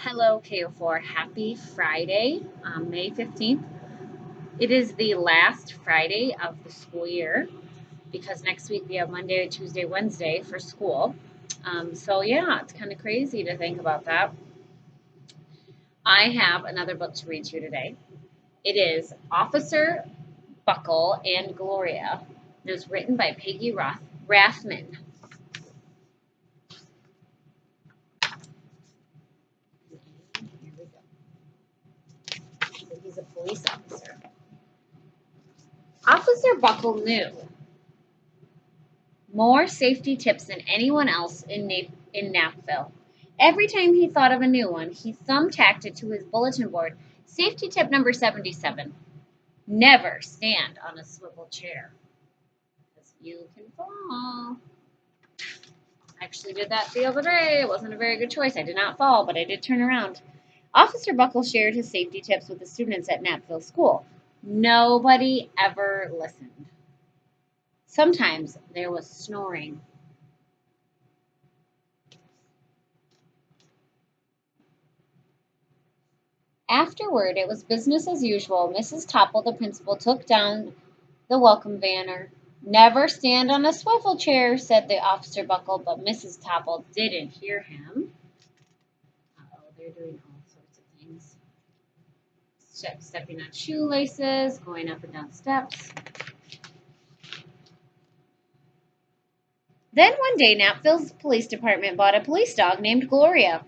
Hello, K04. Happy Friday, May 15th. It is the last Friday of the school year because next week we have Monday, Tuesday, Wednesday for school. Yeah, it's kind of crazy to think about that. I have another book to read to you today. It is Officer Buckle and Gloria. It was written by Peggy Rathmann. Here we go. He's a police officer. Officer Buckle knew more safety tips than anyone else in Napville. Every time he thought of a new one, he thumbtacked it to his bulletin board. Safety tip number 77: never stand on a swivel chair, because you can fall. I actually did that the other day. It wasn't a very good choice. I did not fall, but I did turn around. Officer Buckle shared his safety tips with the students at Napville School. Nobody ever listened. Sometimes there was snoring. Afterward, it was business as usual. Mrs. Topple, the principal, took down the welcome banner. Never stand on a swivel chair, said the officer Buckle, but Mrs. Topple didn't hear him. Uh-oh, they're doing all sorts of things. Stepping on shoelaces, going up and down steps. Then one day, Napville's police department bought a police dog named Gloria.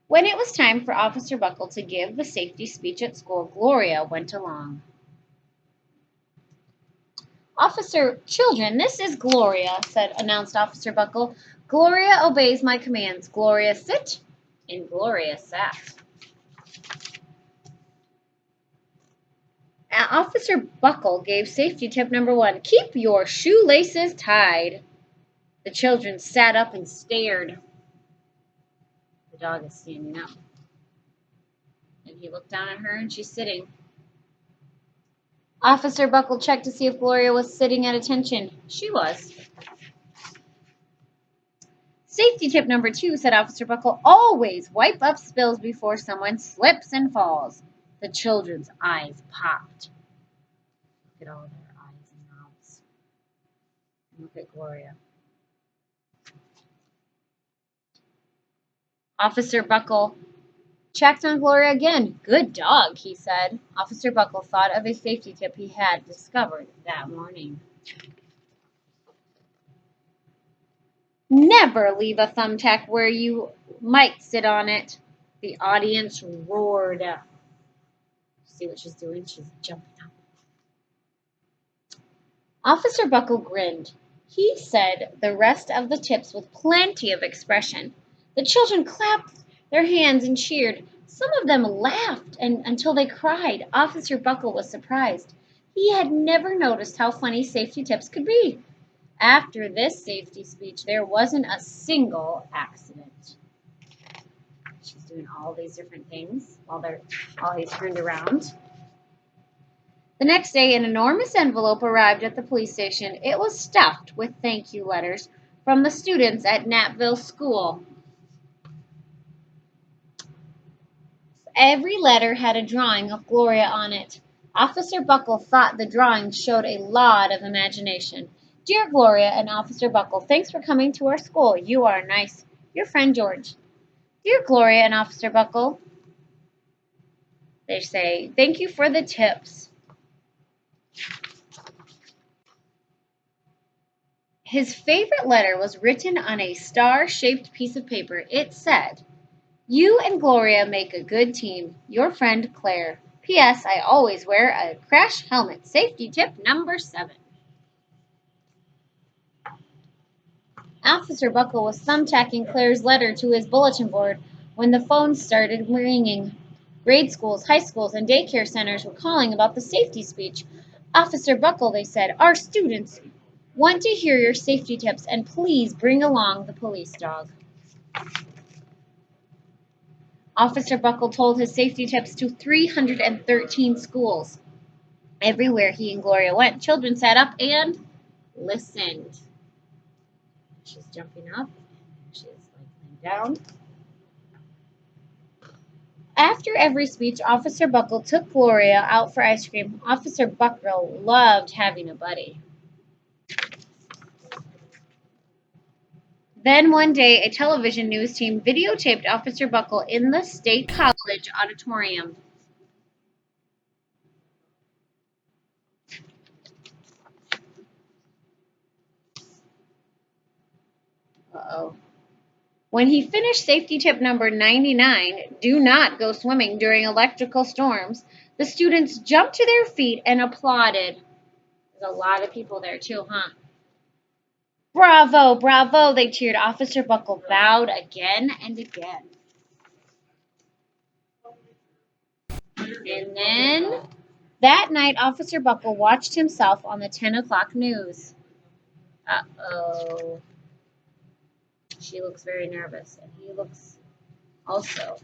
When it was time for Officer Buckle to give the safety speech at school, Gloria went along. Officer, children, this is Gloria, announced Officer Buckle. Gloria obeys my commands. Gloria, sit. And Gloria sat. Officer Buckle gave safety tip number 1. Keep your shoelaces tied. The children sat up and stared. The dog is standing up. And he looked down at her and she's sitting. Officer Buckle checked to see if Gloria was sitting at attention. She was. Safety tip number 2, said Officer Buckle, always wipe up spills before someone slips and falls. The children's eyes popped. Look at all their eyes and mouths. Look at Gloria. Officer Buckle checked on Gloria again. Good dog, he said. Officer Buckle thought of a safety tip he had discovered that morning. Never leave a thumbtack where you might sit on it. The audience roared. See what she's doing? She's jumping up. Officer Buckle grinned. He said the rest of the tips with plenty of expression. The children clapped their hands and cheered. Some of them laughed until they cried. Officer Buckle was surprised. He had never noticed how funny safety tips could be. After this safety speech, there wasn't a single accident. She's doing all these different things while he's turned around. The next day, an enormous envelope arrived at the police station. It was stuffed with thank you letters from the students at Napville School. Every letter had a drawing of Gloria on it. Officer Buckle thought the drawing showed a lot of imagination. Dear Gloria and Officer Buckle, thanks for coming to our school. You are nice. Your friend George. Dear Gloria and Officer Buckle, they say, thank you for the tips. His favorite letter was written on a star-shaped piece of paper. It said, you and Gloria make a good team. Your friend Claire. P.S. I always wear a crash helmet. Safety tip number 7. Officer Buckle was thumbtacking Claire's letter to his bulletin board when the phone started ringing. Grade schools, high schools, and daycare centers were calling about the safety speech. Officer Buckle, they said, our students want to hear your safety tips, and please bring along the police dog. Officer Buckle told his safety tips to 313 schools. Everywhere he and Gloria went, children sat up and listened. She's jumping up. She's laying down. After every speech, Officer Buckle took Gloria out for ice cream. Officer Buckle loved having a buddy. Then one day, a television news team videotaped Officer Buckle in the State College auditorium. Uh-oh. When he finished safety tip number 99, do not go swimming during electrical storms, the students jumped to their feet and applauded. There's a lot of people there too, huh? Bravo, bravo, they cheered. Officer Buckle bowed again and again. And then that night, Officer Buckle watched himself on the 10 o'clock news. Uh-oh. She looks very nervous, and he looks also.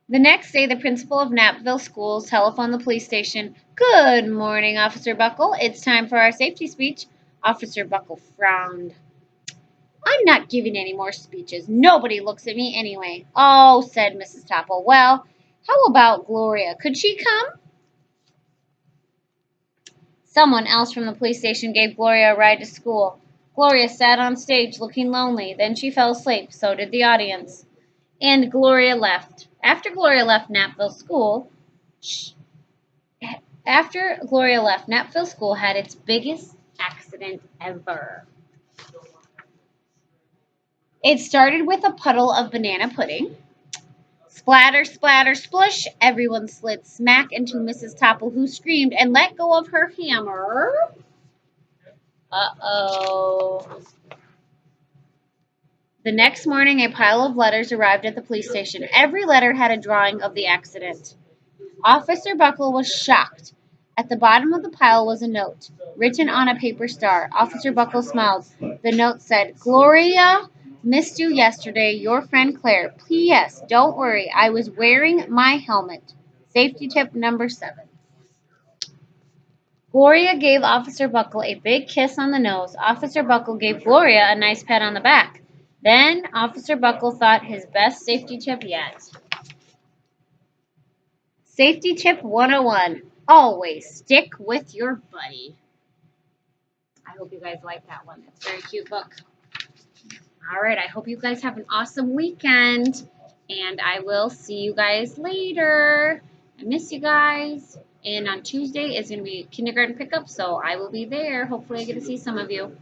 The next day, the principal of Knappville Schools telephoned the police station. Good morning, Officer Buckle. It's time for our safety speech. Officer Buckle frowned. I'm not giving any more speeches. Nobody looks at me anyway. Oh, said Mrs. Topple. Well, how about Gloria? Could she come? Someone else from the police station gave Gloria a ride to school. Gloria sat on stage looking lonely. Then she fell asleep. So did the audience. And Gloria left. After Gloria left Knappville School had its biggest accident ever. It started with a puddle of banana pudding. Splatter, splatter, splush. Everyone slid smack into Mrs. Topple, who screamed and let go of her hammer. Uh-oh. The next morning, a pile of letters arrived at the police station. Every letter had a drawing of the accident. Officer Buckle was shocked. At the bottom of the pile was a note, written on a paper star. Officer Buckle smiled. The note said, Gloria, missed you yesterday. Your friend Claire. P.S. Don't worry, I was wearing my helmet. Safety tip number 7. Gloria gave Officer Buckle a big kiss on the nose. Officer Buckle gave Gloria a nice pat on the back. Then Officer Buckle thought his best safety tip yet. Safety tip 101. Always stick with your buddy. I hope you guys like that one. It's a very cute book. All right, I hope you guys have an awesome weekend. And I will see you guys later. I miss you guys. And on Tuesday is going to be kindergarten pickup, so I will be there. Hopefully I get to see some of you.